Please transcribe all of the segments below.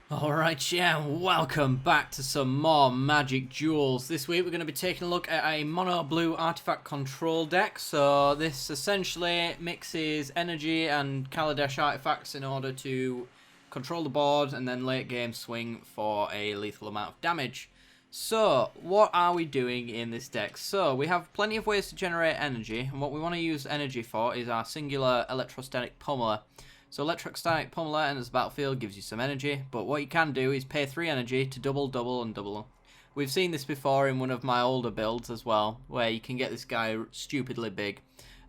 Alright, yeah, welcome back to some more Magic Duels. This week we're going to be taking a look at a mono blue artifact control deck. So this essentially mixes energy and Kaladesh artifacts in order to control the board and then late game swing for a lethal amount of damage. So what are we doing in this deck? So we have plenty of ways to generate energy, and what we want to use energy for is our singular Electrostatic Kamala. So Electrostatic Kamala enters the battlefield, gives you some energy, but what you can do is pay 3 energy to double, double, and double. We've seen this before in one of my older builds as well, where you can get this guy stupidly big.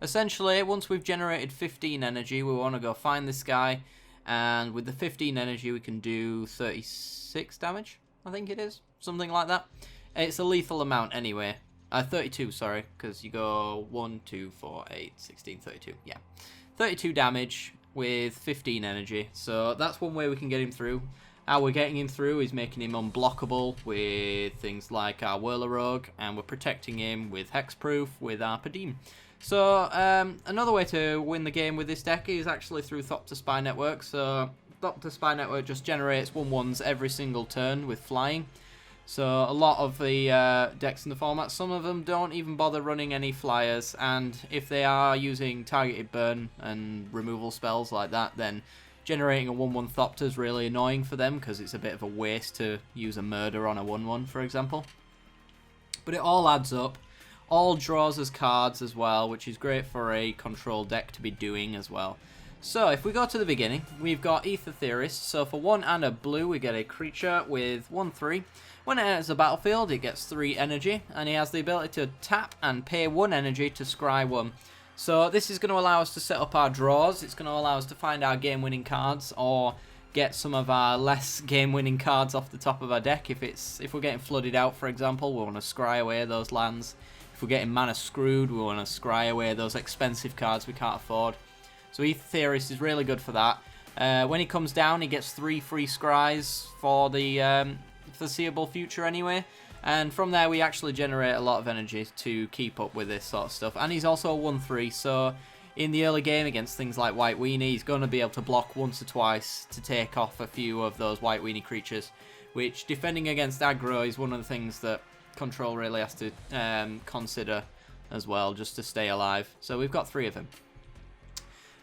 Essentially, once we've generated 15 energy, we want to go find this guy, and with the 15 energy we can do 36 damage, I think it is, something like that. It's a lethal amount anyway. 32, sorry, because you go 1, 2, 4, 8, 16, 32, yeah. 32 damage with 15 energy, so that's one way we can get him through. How we're getting him through is making him unblockable with things like our LaRoque, and we're protecting him with hexproof with our Padeen. So another way to win the game with this deck is actually through Thopter Spy Network. So Thopter Spy Network just generates 1/1s every single turn with flying. So a lot of the decks in the format, some of them don't even bother running any flyers, and if they are using targeted burn and removal spells like that, then generating a 1/1 Thopter is really annoying for them because it's a bit of a waste to use a murder on a 1/1, for example. But it all adds up. All draws as cards as well, which is great for a control deck to be doing as well. So if we go to the beginning, we've got Aether Theory. So for 1 and a blue, we get a creature with 1/3. When it enters the battlefield, it gets 3 energy, and he has the ability to tap and pay 1 energy to scry 1. So this is going to allow us to set up our draws. It's going to allow us to find our game-winning cards, or get some of our less game-winning cards off the top of our deck. If we're getting flooded out, for example, we want to scry away those lands. If we're getting mana screwed, we want to scry away those expensive cards we can't afford. So Aether Theorist is really good for that. When he comes down, he gets 3 free scries for the foreseeable future anyway. And from there, we actually generate a lot of energy to keep up with this sort of stuff. And he's also a 1/3, so in the early game against things like White Weenie, he's going to be able to block once or twice to take off a few of those White Weenie creatures, which, defending against aggro, is one of the things that Control really has to consider as well, just to stay alive. So we've got 3 of him.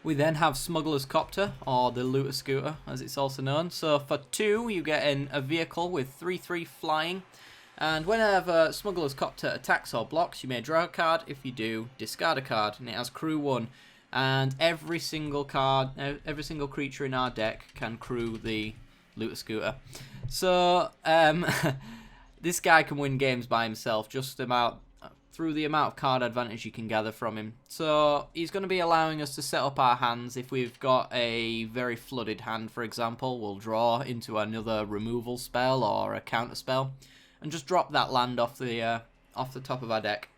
We then have Smugglers Chopper, or the Looter Scooter, as it's also known. So for 2, you get in a vehicle with 3/3 flying. And whenever Smugglers Chopper attacks or blocks, you may draw a card. If you do, discard a card. And it has crew 1. And every single creature in our deck can crew the Looter Scooter. So this guy can win games by himself, just about through the amount of card advantage you can gather from him. So he's going to be allowing us to set up our hands. If we've got a very flooded hand, for example, we'll draw into another removal spell or a counter spell and just drop that land off the top of our deck.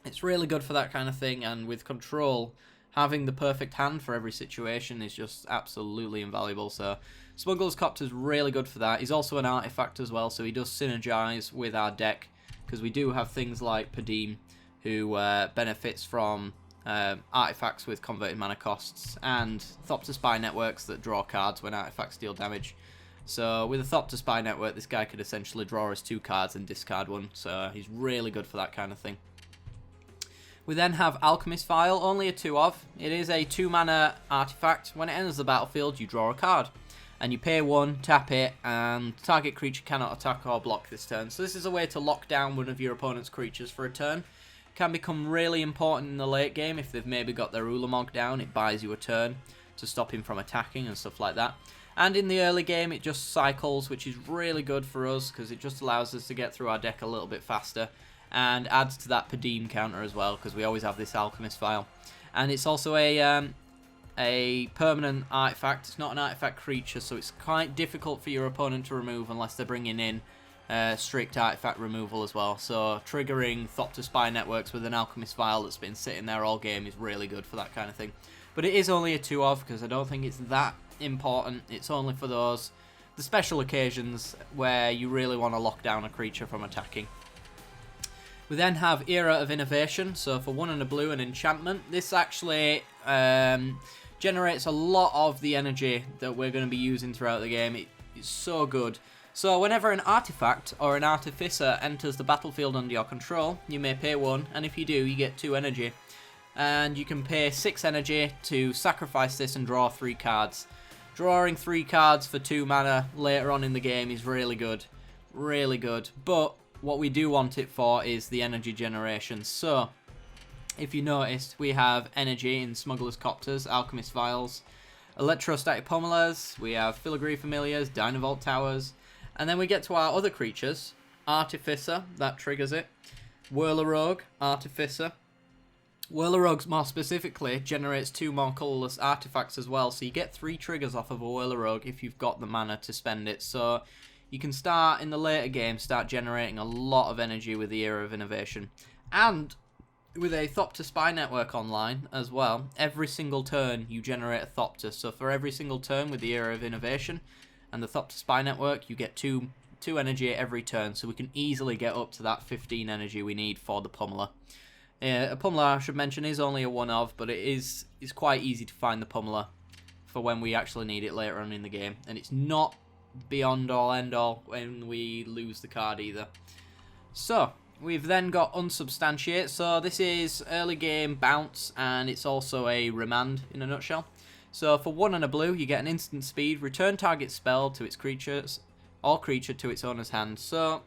It's really good for that kind of thing, and with control, having the perfect hand for every situation is just absolutely invaluable. So Smuggler's Chopper is really good for that. He's also an artifact as well, so he does synergize with our deck, because we do have things like Padeen, who benefits from artifacts with converted mana costs, and Thopter Spy Networks that draw cards when artifacts deal damage. So with a Thopter Spy Network, this guy could essentially draw us 2 cards and discard 1, so he's really good for that kind of thing. We then have Alchemist File, only a 2 of. It is a 2-mana artifact. When it enters the battlefield, you draw a card, and you pay 1, tap it, and target creature cannot attack or block this turn. So this is a way to lock down one of your opponent's creatures for a turn. Can become really important in the late game if they've maybe got their Ulamog down. It buys you a turn to stop him from attacking and stuff like that. And in the early game, it just cycles, which is really good for us because it just allows us to get through our deck a little bit faster, and adds to that Padeen counter as well, because we always have this Alchemist File. And it's also a permanent artifact. It's not an artifact creature, so it's quite difficult for your opponent to remove unless they're bringing in strict artifact removal as well. So triggering Thopter Spy Networks with an Alchemist File that's been sitting there all game is really good for that kind of thing. But it is only a 2 of, because I don't think it's that important. It's only for the special occasions where you really want to lock down a creature from attacking. We then have Era of Innovation, so for 1 and a blue, an enchantment. This actually generates a lot of the energy that we're going to be using throughout the game. It's so good. So whenever an artifact or an artificer enters the battlefield under your control, you may pay 1, and if you do, you get 2 energy. And you can pay 6 energy to sacrifice this and draw 3 cards. Drawing 3 cards for 2 mana later on in the game is really good. Really good. But what we do want it for is the energy generation. So, if you noticed, we have energy in Smugglers Chopper, Alchemist Files, Electrostatic Kamalas, we have Filigree Familias, Dyna Towers, and then we get to our other creatures. Artificer, that triggers it. LaRoque, Artificer. LaRoque, more specifically, generates 2 more colourless artifacts as well, so you get 3 triggers off of a LaRoque if you've got the mana to spend it. So you can start, in the later game, start generating a lot of energy with the Era of Innovation. And with a Thopter Spy Network online as well, every single turn you generate a Thopter. So for every single turn with the Era of Innovation and the Thopter Spy Network, you get 2 energy every turn, so we can easily get up to that 15 energy we need for the Pummeler. A Pummeler, I should mention, is only a one-of, but it's quite easy to find the Pummeler for when we actually need it later on in the game. And it's not beyond all end all when we lose the card either. So, we've then got Unsubstantiated. So this is early game bounce, and it's also a remand in a nutshell. So for 1 and a blue, you get an instant speed, return target spell to its creatures, or creature to its owner's hand. So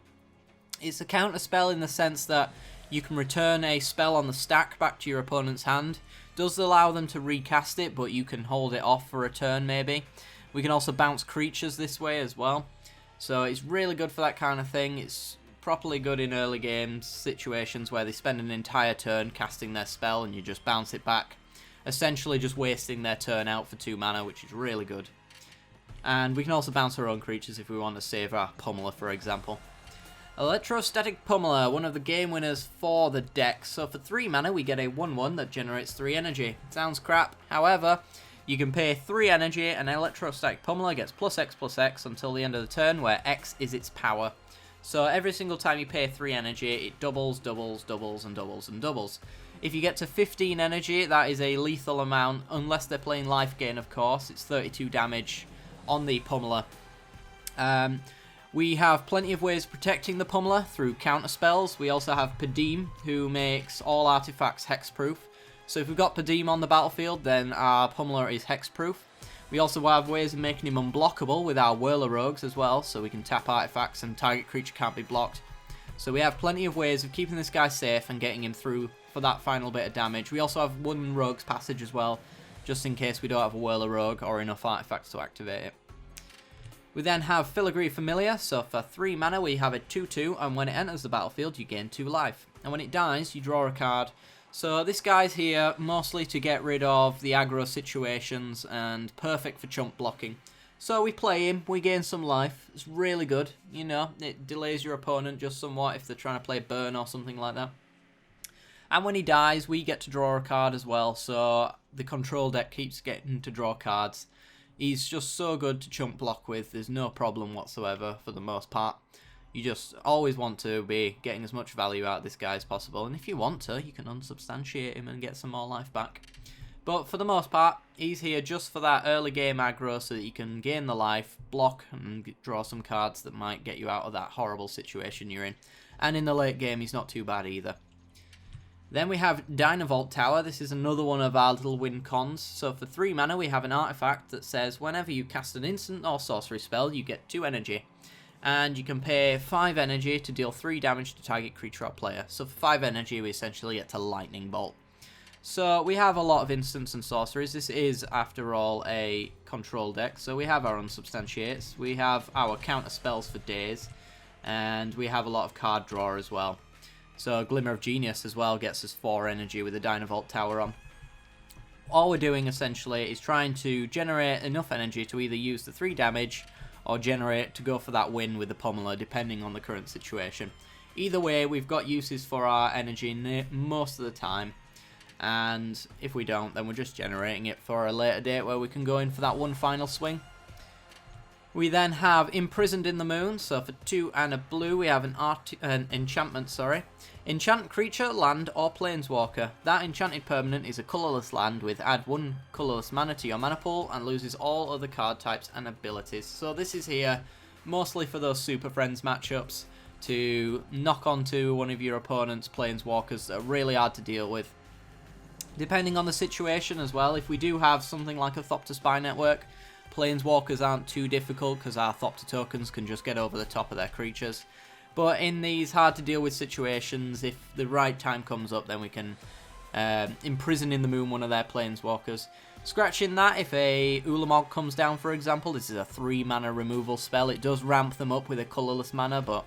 it's a counter spell in the sense that you can return a spell on the stack back to your opponent's hand. Does allow them to recast it, but you can hold it off for a turn maybe. We can also bounce creatures this way as well. So it's really good for that kind of thing. It's properly good in early game situations where they spend an entire turn casting their spell and you just bounce it back. Essentially just wasting their turn out for 2 mana, which is really good. And we can also bounce our own creatures if we want to save our Pummeler, for example. Electrostatic Kamala, one of the game winners for the deck. So for 3 mana, we get a 1/1 that generates 3 energy. Sounds crap. However, you can pay 3 energy, and Electrostatic Kamala gets +X/+X until the end of the turn, where X is its power. So every single time you pay 3 energy, it doubles, doubles, doubles, and doubles, and doubles. If you get to 15 energy, that is a lethal amount, unless they're playing life gain, of course. It's 32 damage on the Pummeler. We have plenty of ways of protecting the Pummeler through counter spells. We also have Padeen, who makes all artifacts hexproof. So if we've got Padeen on the battlefield, then our Pummeler is hexproof. We also have ways of making him unblockable with our LaRoques as well, so we can tap artifacts and target creature can't be blocked. So we have plenty of ways of keeping this guy safe and getting him through for that final bit of damage. We also have 1 Rogue's Passage as well, just in case we don't have a LaRoque or enough artifacts to activate it. We then have Filigree Familia, so for 3 mana we have a 2/2, and when it enters the battlefield you gain 2 life. And when it dies, you draw a card. So this guy's here mostly to get rid of the aggro situations and perfect for chunk blocking. So we play him, we gain some life. It's really good, you know, it delays your opponent just somewhat if they're trying to play burn or something like that. And when he dies, we get to draw a card as well, so the control deck keeps getting to draw cards. He's just so good to chunk block with. There's no problem whatsoever for the most part. You just always want to be getting as much value out of this guy as possible. And if you want to, you can unsubstantiate him and get some more life back. But for the most part, he's here just for that early game aggro so that you can gain the life, block, and draw some cards that might get you out of that horrible situation you're in. And in the late game, he's not too bad either. Then we have Dyna Tower. This is another one of our little win cons. So for 3 mana, we have an artifact that says whenever you cast an instant or sorcery spell, you get 2 energy. And you can pay 5 energy to deal 3 damage to target creature or player. So for 5 energy, we essentially get to Lightning Bolt. So we have a lot of instants and sorceries. This is, after all, a control deck. So we have our Unsubstantiates. We have our counter spells for days. And we have a lot of card draw as well. So Glimmer of Genius as well gets us 4 energy with a Dyna Tower on. All we're doing essentially is trying to generate enough energy to either use the 3 damage or generate to go for that win with the Pummeler, depending on the current situation. Either way, we've got uses for our energy most of the time. And if we don't, then we're just generating it for a later date where we can go in for that one final swing. We then have Imprisoned in the Moon, so for 2 and a blue we have an enchantment, sorry. Enchant creature, land, or planeswalker. That enchanted permanent is a colourless land with add 1 colourless mana to your mana pool and loses all other card types and abilities. So this is here mostly for those Super Friends matchups to knock onto one of your opponent's planeswalkers that are really hard to deal with. Depending on the situation as well, if we do have something like a Thopter Spy Network, planeswalkers aren't too difficult because our Thopter tokens can just get over the top of their creatures. But in these hard to deal with situations, if the right time comes up, then we can imprison in the moon one of their planeswalkers. Scratching that, if a Ulamog comes down, for example, this is a 3 mana removal spell. It does ramp them up with a colourless mana, but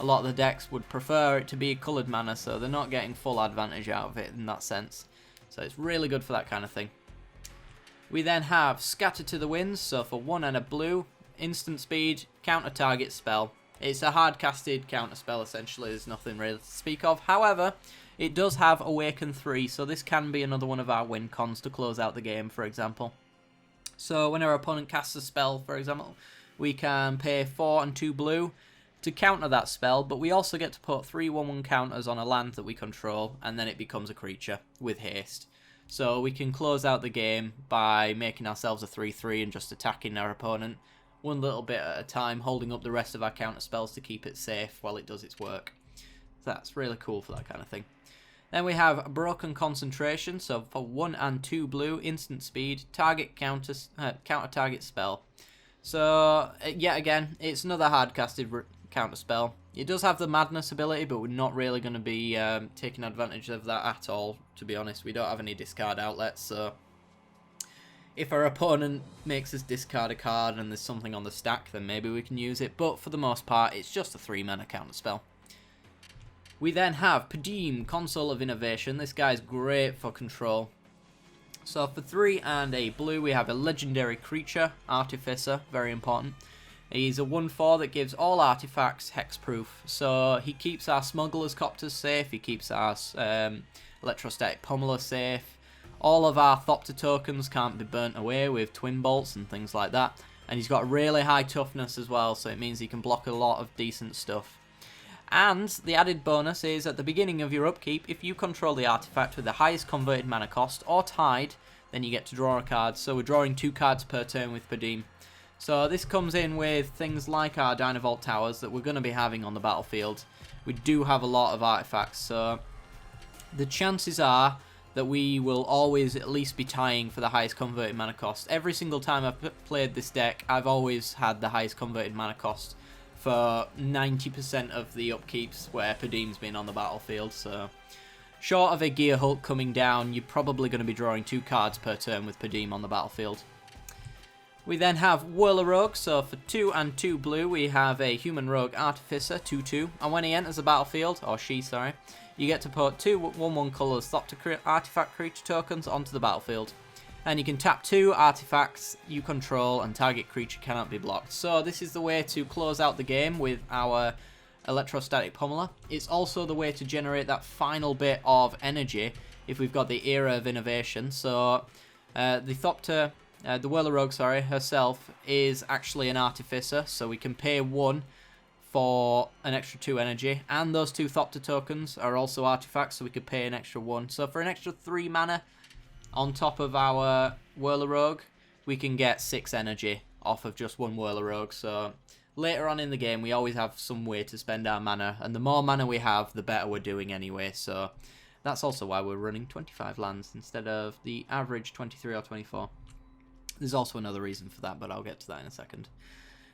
a lot of the decks would prefer it to be coloured mana, so they're not getting full advantage out of it in that sense. So it's really good for that kind of thing. We then have Scatter to the Winds, so for 1 and a blue, instant speed, counter target spell. It's a hard casted counter spell essentially, there's nothing really to speak of. However, it does have Awaken 3, so this can be another one of our win cons to close out the game, for example. So when our opponent casts a spell, for example, we can pay 4 and 2 blue to counter that spell, but we also get to put 3 1/1 counters on a land that we control, and then it becomes a creature with haste. So we can close out the game by making ourselves a 3/3 and just attacking our opponent one little bit at a time, holding up the rest of our counter spells to keep it safe while it does its work. So that's really cool for that kind of thing. Then we have Broken Concentration, so for 1 and 2 blue, instant speed, target counter target spell. So yet again, it's another hard-casted counter spell. It does have the Madness ability, but we're not really going to be taking advantage of that at all, to be honest. We don't have any discard outlets, so if our opponent makes us discard a card and there's something on the stack, then maybe we can use it, but for the most part, it's just a 3 mana counter spell. We then have Padeen, Console of Innovation. This guy's great for control. So for 3 and a blue, we have a legendary creature, Artificer, very important. He's a 1/4 that gives all artifacts hexproof. So he keeps our Smugglers Chopper safe, he keeps our Electrostatic Kamala safe. All of our Thopter tokens can't be burnt away with Twin Bolts and things like that. And he's got really high toughness as well, so it means he can block a lot of decent stuff. And the added bonus is at the beginning of your upkeep, if you control the artifact with the highest converted mana cost or tied, then you get to draw a card. So we're drawing 2 cards per turn with Padeen. So this comes in with things like our Dyna Vault Towers that we're going to be having on the battlefield. We do have a lot of artifacts, so the chances are that we will always at least be tying for the highest converted mana cost. Every single time I've played this deck, I've always had the highest converted mana cost for 90% of the upkeeps where Padeen's been on the battlefield. So short of a Gear Hulk coming down, you're probably going to be drawing 2 cards per turn with Padeen on the battlefield. We then have Whirler Rogue, so for 2 and 2 blue, we have a Human Rogue Artificer, 2/2, and when he enters the battlefield, or she, sorry, you get to put 2 1/1 colours Thopter artifact creature tokens onto the battlefield. And you can tap 2 artifacts you control and target creature cannot be blocked. So this is the way to close out the game with our Electrostatic Kamala. It's also the way to generate that final bit of energy if we've got the Era of Innovation. So the Thopter... the Whirler Rogue, sorry, herself is actually an Artificer, so we can pay 1 for an extra 2 energy, and those 2 Thopter tokens are also artifacts, so we could pay an extra 1. So for an extra 3 mana on top of our Whirler Rogue, we can get 6 energy off of just 1 Whirler Rogue. So later on in the game, we always have some way to spend our mana, and the more mana we have, the better we're doing anyway. So that's also why we're running 25 lands instead of the average 23 or 24. There's also another reason for that, but I'll get to that in a second.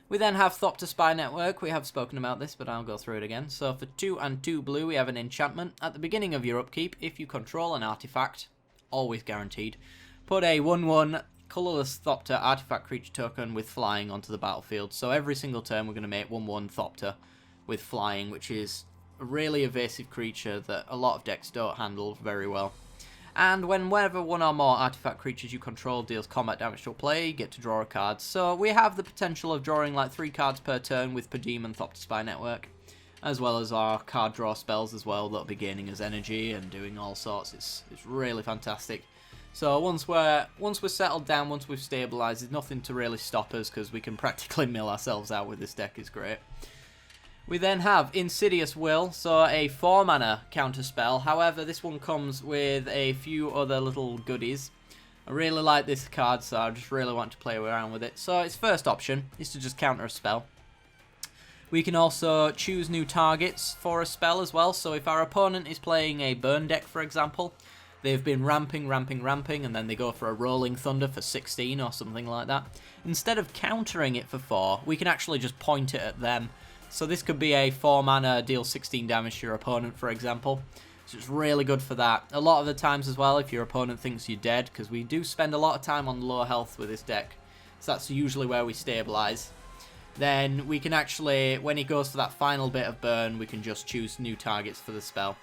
We then have Thopter Spy Network. We have spoken about this, but I'll go through it again. So for 2 and 2 blue, we have an enchantment. At the beginning of your upkeep, if you control an artifact, always guaranteed, put a 1/1 colourless Thopter artifact creature token with flying onto the battlefield. So every single turn, we're going to make 1/1 Thopter with flying, which is a really evasive creature that a lot of decks don't handle very well. And whenever 1 or more artifact creatures you control deals combat damage to a player, you get to draw a card. So we have the potential of drawing like 3 cards per turn with Padeen and Thopter Spy Network, as well as our card draw spells as well that'll be gaining us energy and doing all sorts. It's really fantastic. So once we're settled down, once we've stabilised, there's nothing to really stop us because we can practically mill ourselves out with this deck. It's great. We then have Insidious Will, so a 4-mana counterspell. However, this one comes with a few other little goodies. I really like this card, so I just really want to play around with it. So its first option is to just counter a spell. We can also choose new targets for a spell as well. So if our opponent is playing a burn deck, for example, they've been ramping, and then they go for a Rolling Thunder for 16 or something like that. Instead of countering it for 4, we can actually just point it at them. So this could be a 4-mana, deal 16 damage to your opponent, for example. So it's really good for that. A lot of the times as well, if your opponent thinks you're dead, because we do spend a lot of time on low health with this deck, so that's usually where we stabilise. Then we can actually, when he goes for that final bit of burn, we can just choose new targets for the spell.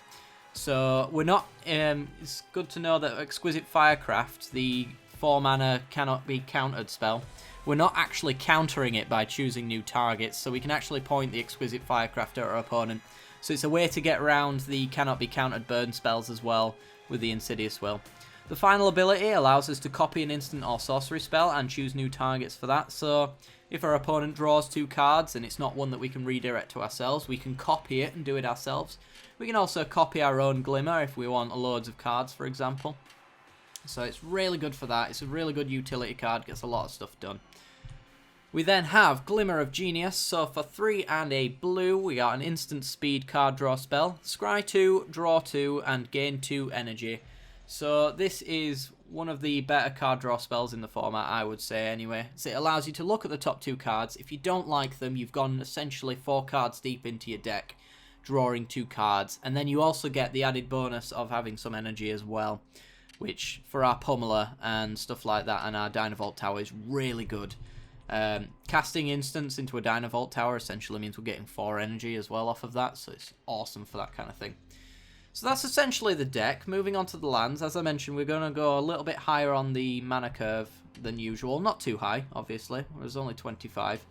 So we're not, it's good to know that Exquisite Firecraft, the 4-mana cannot be countered spell, we're not actually countering it by choosing new targets, so we can actually point the Exquisite Firecraft at our opponent. So it's a way to get around the cannot be countered burn spells as well with the Insidious Will. The final ability allows us to copy an instant or sorcery spell and choose new targets for that. So if our opponent draws 2 cards and it's not one that we can redirect to ourselves, we can copy it and do it ourselves. We can also copy our own Glimmer if we want loads of cards, for example. So it's really good for that. It's a really good utility card, gets a lot of stuff done. We then have Glimmer of Genius, so for 3 and a blue, we got an instant speed card draw spell. Scry 2, draw 2, and gain 2 energy. So this is one of the better card draw spells in the format, I would say anyway. So it allows you to look at the top 2 cards. If you don't like them, you've gone essentially 4 cards deep into your deck, drawing 2 cards. And then you also get the added bonus of having some energy as well, which for our Pummeler and stuff like that and our Dynavolt Tower is really good. Casting instants into a Dynavolt Tower essentially means we're getting 4 energy as well off of that, so it's awesome for that kind of thing. So that's essentially the deck. Moving on to the lands, as I mentioned, we're going to go a little bit higher on the mana curve than usual. Not too high, obviously. There's only 25.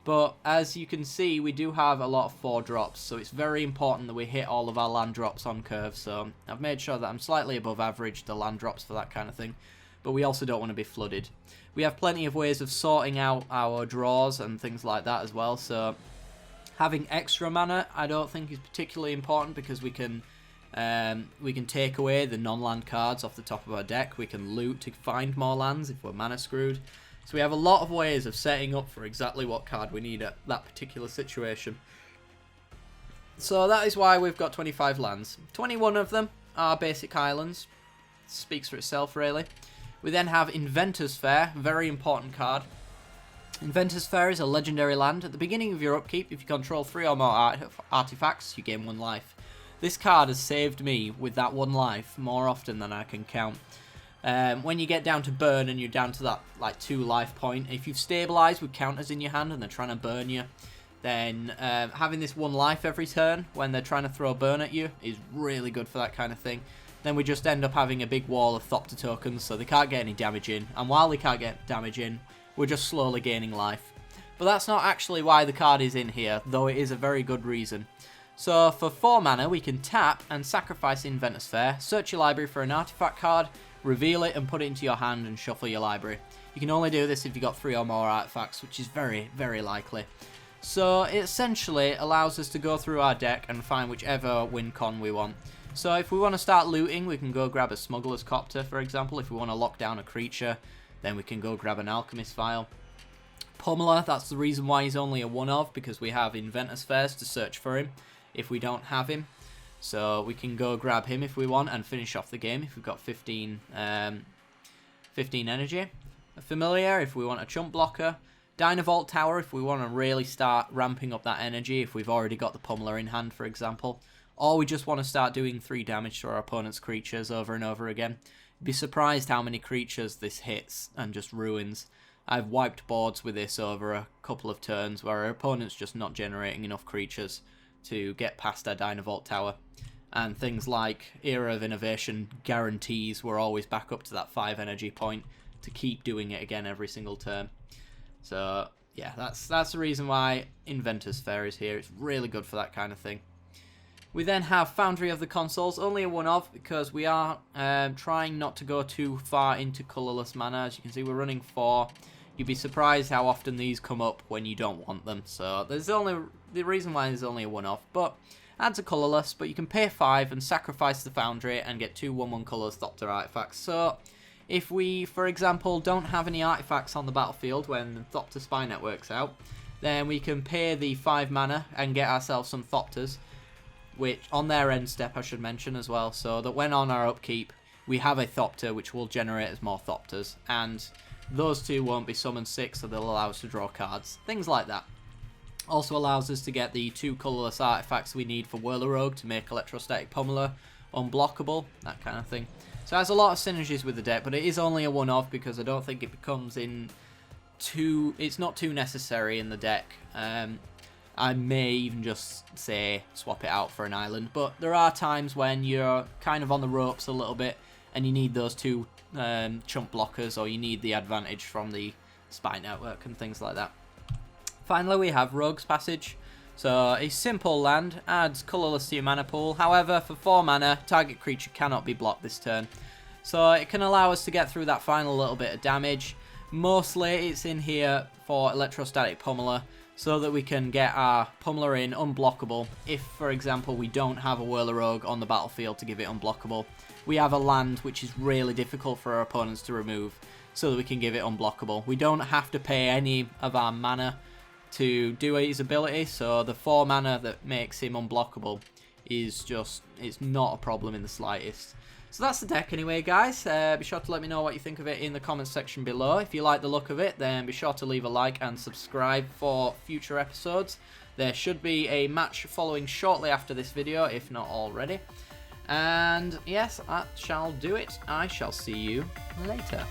But as you can see, we do have a lot of 4 drops, so it's very important that we hit all of our land drops on curve. So I've made sure that I'm slightly above average the land drops for that kind of thing. But we also don't want to be flooded. We have plenty of ways of sorting out our draws and things like that as well. So having extra mana I don't think is particularly important because we can take away the non-land cards off the top of our deck. We can loot to find more lands if we're mana screwed. So we have a lot of ways of setting up for exactly what card we need at that particular situation. So that is why we've got 25 lands. 21 of them are basic islands. Speaks for itself really. We then have Inventors Fair, very important card. Inventors Fair is a legendary land. At the beginning of your upkeep, if you control 3 or more artifacts, you gain 1 life. This card has saved me with that 1 life more often than I can count. When you get down to burn and you're down to that like 2 life point, if you've stabilised with counters in your hand and they're trying to burn you, then having this 1 life every turn when they're trying to throw a burn at you is really good for that kind of thing. Then we just end up having a big wall of Thopter tokens, so they can't get any damage in. And while they can't get damage in, we're just slowly gaining life. But that's not actually why the card is in here, though it is a very good reason. So for 4 mana, we can tap and sacrifice Inventors Fair, search your library for an artifact card, reveal it and put it into your hand and shuffle your library. You can only do this if you've got 3 or more artifacts, which is very, very likely. So it essentially allows us to go through our deck and find whichever win con we want. So if we want to start looting, we can go grab a Smugglers Chopper, for example. If we want to lock down a creature, then we can go grab an Alchemist File. Pummeler, that's the reason why he's only a 1-of, because we have Inventors Fairs to search for him if we don't have him. So we can go grab him if we want and finish off the game if we've got 15 energy. A Familiar if we want a chump blocker. Dynavolt Tower if we want to really start ramping up that energy if we've already got the Pummeler in hand, for example. Or we just want to start doing 3 damage to our opponent's creatures over and over again. You'd be surprised how many creatures this hits and just ruins. I've wiped boards with this over a couple of turns where our opponent's just not generating enough creatures to get past our Dynavolt Tower. And things like Era of Innovation guarantees we're always back up to that 5 energy point to keep doing it again every single turn. So yeah, that's the reason why Inventors Fair is here. It's really good for that kind of thing. We then have Foundry of the Consoles, only a one-of because we are trying not to go too far into colourless mana. As you can see, we're running 4. You'd be surprised how often these come up when you don't want them. So there's only the reason why there's only a one-off, but adds a colourless, but you can pay 5 and sacrifice the Foundry and get 2 1/1 colours Thopter artifacts. So if we, for example, don't have any artifacts on the battlefield when Thopter Spynet works out, then we can pay the 5 mana and get ourselves some Thopters, which on their end step I should mention as well, so that when on our upkeep we have a Thopter which will generate as more Thopters, and those 2 won't be summoned 6, so they'll allow us to draw cards, things like that. Also allows us to get the 2 colourless artifacts we need for LaRoque to make Electrostatic Kamala unblockable, that kind of thing. So it has a lot of synergies with the deck, but it is only a one-off because I don't think it becomes it's not too necessary in the deck. I may even just say swap it out for an island, but there are times when you're kind of on the ropes a little bit and you need those 2 chump blockers, or you need the advantage from the spy network and things like that. Finally, we have Rogue's Passage. So a simple land, adds colourless to your mana pool. However, for 4 mana, target creature cannot be blocked this turn. So it can allow us to get through that final little bit of damage. Mostly it's in here for Electrostatic Kamala, so that we can get our Pummeler in unblockable. If, for example, we don't have a Whirler-Rogue on the battlefield to give it unblockable, we have a land which is really difficult for our opponents to remove, so that we can give it unblockable. We don't have to pay any of our mana to do his ability, so the 4 mana that makes him unblockable is just, it's not a problem in the slightest. So that's the deck anyway, guys. Be sure to let me know what you think of it in the comments section below. If you like the look of it, then be sure to leave a like and subscribe for future episodes. There should be a match following shortly after this video, if not already. And yes, that shall do it. I shall see you later.